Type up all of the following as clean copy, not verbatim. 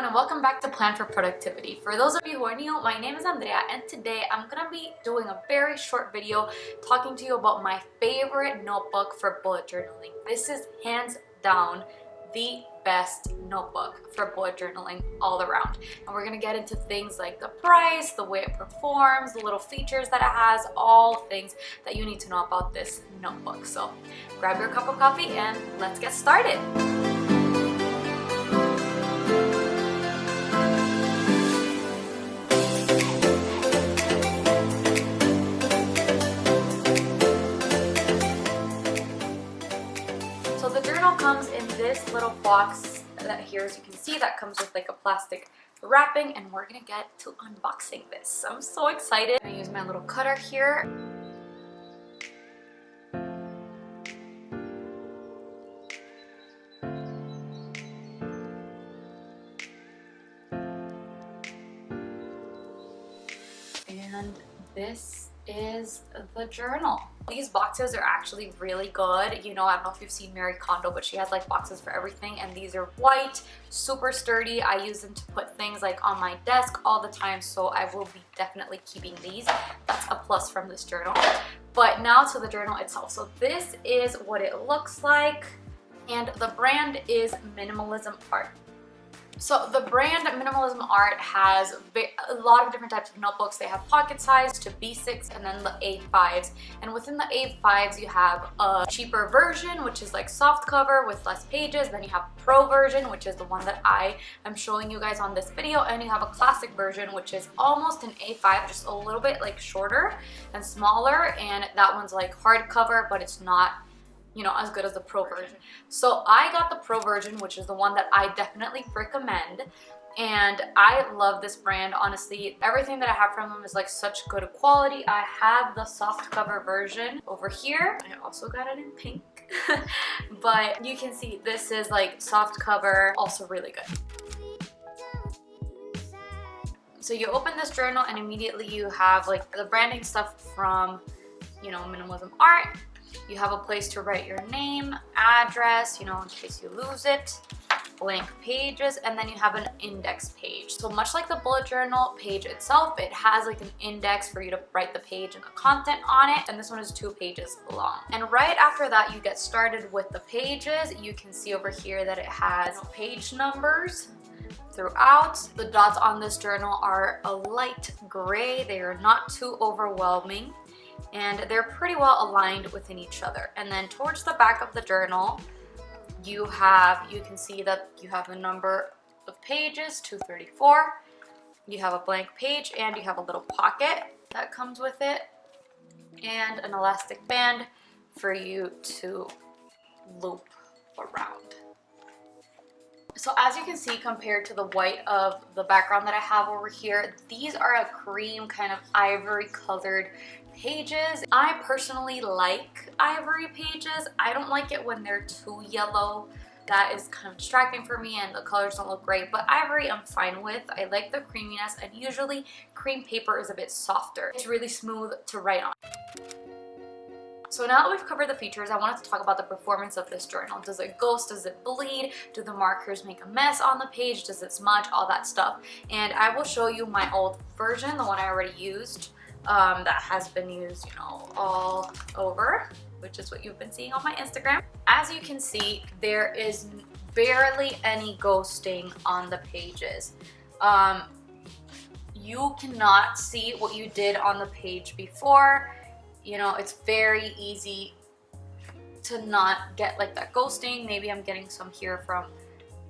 everyone, and welcome back to Plan for Productivity. For those of you who are new, my name is Andrea, and today I'm gonna be doing a very short video talking to you about my favorite notebook for bullet journaling. This is hands down the best notebook for bullet journaling all around. And we're gonna get into things like the price, the way it performs, the little features that it has, all things that you need to know about this notebook. So grab your cup of coffee and let's get started. So the journal comes in this little box that here, as you can see, that comes with like a plastic wrapping, and we're gonna get to unboxing this. I'm so excited. I'm gonna use my little cutter here. And this is the journal. These boxes are actually really good. You know, I don't know if you've seen Marie Kondo, but she has like boxes for everything, and these are white, super sturdy. I use them to put things like on my desk all the time, so I will be definitely keeping these. That's a plus from this journal. But now to the journal itself. So this is what it looks like, and the brand is Minimalism Art. So the brand Minimalism Art has a lot of different types of notebooks. They have pocket size to B6 and then the A5s. And within the A5s you have a cheaper version, which is like soft cover with less pages. Then you have Pro version, which is the one that I am showing you guys on this video. And you have a classic version, which is almost an A5, just a little bit like shorter and smaller. And that one's like hardcover, but it's not, you know, as good as the Pro version. So I got the Pro version, which is the one that I definitely recommend, and I love this brand. Honestly, everything that I have from them is like such good quality. I have the soft cover version over here. I also got it in pink. But you can see this is like soft cover, also really good. So you open this journal and immediately you have like the branding stuff from, you know, Minimalism Art. You have a place to write your name, address, you know, in case you lose it, blank pages, and then you have an index page. So much like the bullet journal page itself, it has like an index for you to write the page and the content on it, and this one is 2 pages long. And right after that, you get started with the pages. You can see over here that it has page numbers throughout. The dots on this journal are a light gray. They are not too overwhelming, and they're pretty well aligned within each other. And then towards the back of the journal, you can see that you have the number of pages, 234. You have a blank page, and you have a little pocket that comes with it, and an elastic band for you to loop around. So as you can see, compared to the white of the background that I have over here, these are a cream kind of ivory colored pages. I personally like ivory pages. I don't like it when they're too yellow. That is kind of distracting for me and the colors don't look great, but ivory I'm fine with. I like the creaminess, and usually cream paper is a bit softer. It's really smooth to write on. So now that we've covered the features, I wanted to talk about the performance of this journal. Does it ghost? Does it bleed? Do the markers make a mess on the page? Does it smudge? All that stuff. And I will show you my old version, the one I already used, that has been used, you know, all over, which is what you've been seeing on my Instagram. As you can see, there is barely any ghosting on the pages. You cannot see what you did on the page before. You know, it's very easy to not get like that ghosting. Maybe I'm getting some here from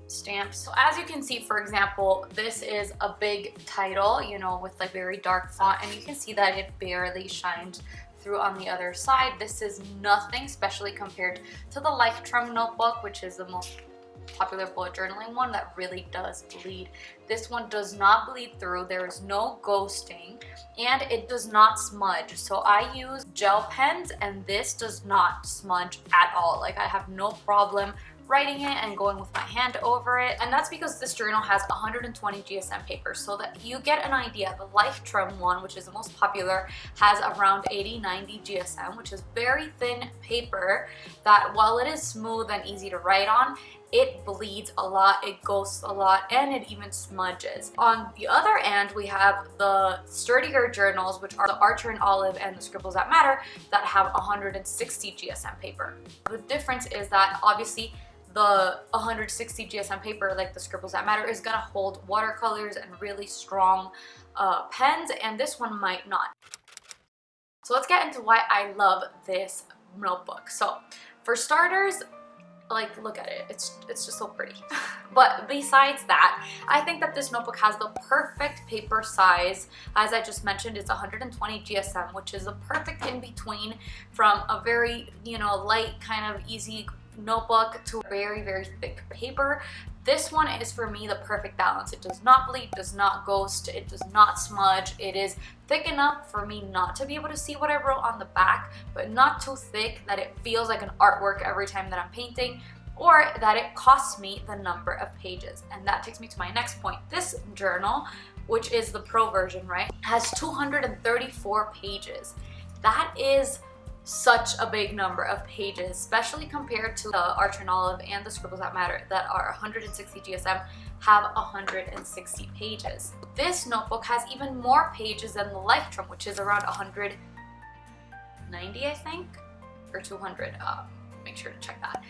stamps. So as you can see, for example, this is a big title, you know, with like very dark font, and you can see that it barely shines through on the other side. This is nothing, especially compared to the Lightroom notebook, which is the most popular bullet journaling one that really does bleed. This one does not bleed through. There is no ghosting, and it does not smudge. So I use gel pens, and this does not smudge at all. Like, I have no problem writing it and going with my hand over it. And that's because this journal has 120 GSM paper, so that you get an idea. The Lighttrim one, which is the most popular, has around 80-90 GSM, which is very thin paper that, while it is smooth and easy to write on, it bleeds a lot, it ghosts a lot, and it even smudges. On the other end, we have the sturdier journals, which are the Archer and Olive and the Scribbles That Matter, that have 160 GSM paper. The difference is that obviously the 160 GSM paper, like the Scribbles That Matter, is gonna hold watercolors and really strong pens, and this one might not. So let's get into why I love this notebook. So for starters, like, look at it, it's just so pretty. But besides that, I think that this notebook has the perfect paper size. As I just mentioned, it's 120 GSM, which is a perfect in between from a very, you know, light kind of easy notebook to very, very thick paper. This one is, for me, the perfect balance. It does not bleed, does not ghost, it does not smudge. It is thick enough for me not to be able to see what I wrote on the back, but not too thick that it feels like an artwork every time that I'm painting, or that it costs me the number of pages. And that takes me to my next point. This journal, which is the Pro version, right, has 234 pages. That is such a big number of pages, especially compared to the Archer and Olive and the Scribbles That Matter that are 160 GSM, have 160 pages. This notebook has even more pages than the Lighttrim, which is around 190, I think, or 200. Make sure to check that.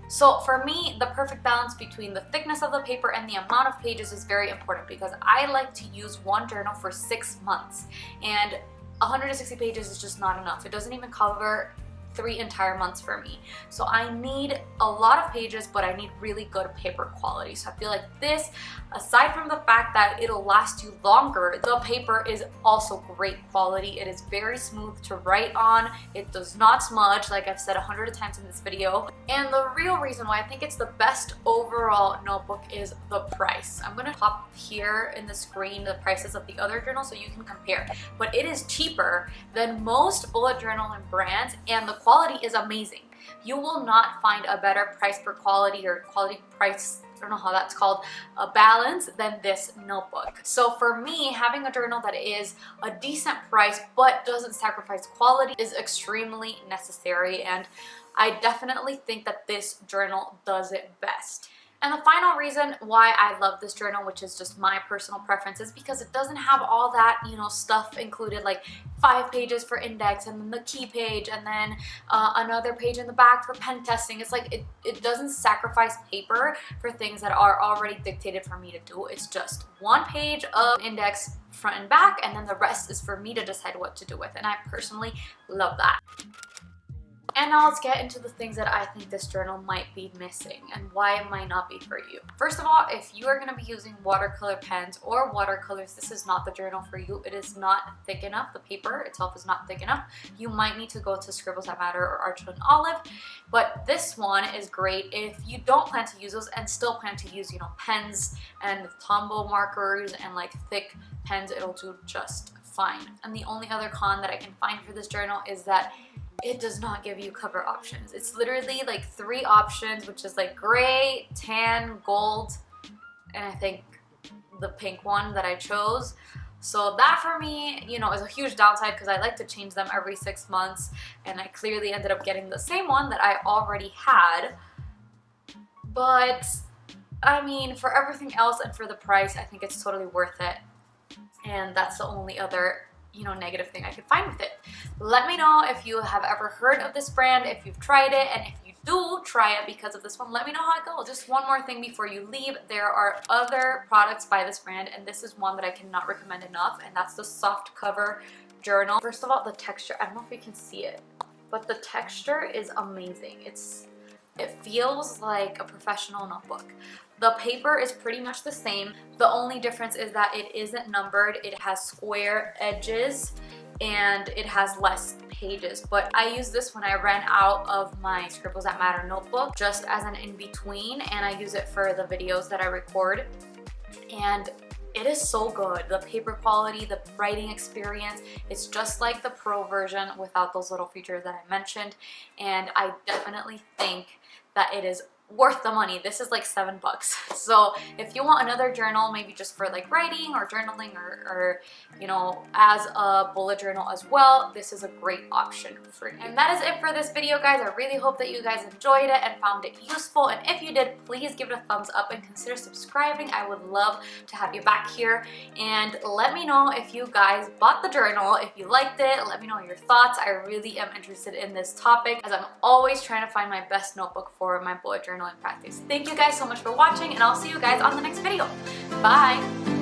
So for me, the perfect balance between the thickness of the paper and the amount of pages is very important, because I like to use one journal for 6 months, and 160 pages is just not enough. It doesn't even cover 3 entire months for me. So I need a lot of pages, but I need really good paper quality. So I feel like this, aside from the fact that it'll last you longer, the paper is also great quality. It is very smooth to write on. It does not smudge, like I've said 100 times in this video. And the real reason why I think it's the best overall notebook is the price. I'm gonna pop here in the screen the prices of the other journals so you can compare. But it is cheaper than most bullet journal and brands, and the quality is amazing. You will not find a better price per quality, or quality price, I don't know how that's called, a balance than this notebook. So for me, having a journal that is a decent price but doesn't sacrifice quality is extremely necessary, and I definitely think that this journal does it best. And the final reason why I love this journal, which is just my personal preference, is because it doesn't have all that, you know, stuff included, like 5 pages for index, and then the key page, and then another page in the back for pen testing. It's like it doesn't sacrifice paper for things that are already dictated for me to do. It's just 1 page of index front and back, and then the rest is for me to decide what to do with. And I personally love that. And now let's get into the things that I think this journal might be missing and why it might not be for you. First of all, if you are going to be using watercolor pens or watercolors, this is not the journal for you. It is not thick enough. The paper itself is not thick enough. You might need to go to Scribbles That Matter or Archer and Olive, but this one is great if you don't plan to use those and still plan to use, you know, pens and Tombow markers and like thick pens. It'll do just fine. And the only other con that I can find for this journal is that it does not give you cover options. It's literally like 3 options, which is like gray, tan, gold, and I think the pink one that I chose. So that for me, you know, is a huge downside, because I like to change them every 6 months, and I clearly ended up getting the same one that I already had. But I mean, for everything else and for the price, I think it's totally worth it. And that's the only other, you know, negative thing I could find with it. Let me know if you have ever heard of this brand, if you've tried it, and if you do try it because of this one, let me know how it goes. Just one more thing before you leave. There are other products by this brand, and this is one that I cannot recommend enough, and that's the soft cover journal. First of all, the texture, I don't know if you can see it, but the texture is amazing. It feels like a professional notebook. The paper is pretty much the same. The only difference is that it isn't numbered. It has square edges and it has less pages. But I use this when I ran out of my Scribbles That Matter notebook, just as an in-between, and I use it for the videos that I record. And it is so good. The paper quality, the writing experience, it's just like the Pro version without those little features that I mentioned. And I definitely think that it is worth the money. This is like $7. So if you want another journal, maybe just for like writing or journaling or you know, as a bullet journal as well, this is a great option for you. And that is it for this video, guys. I really hope that you guys enjoyed it and found it useful, and if you did, please give it a thumbs up and consider subscribing. I would love to have you back here, and let me know if you guys bought the journal, if you liked it. Let me know your thoughts. I really am interested in this topic, as I'm always trying to find my best notebook for my bullet journaling practice. Thank you guys so much for watching, and I'll see you guys on the next video. Bye!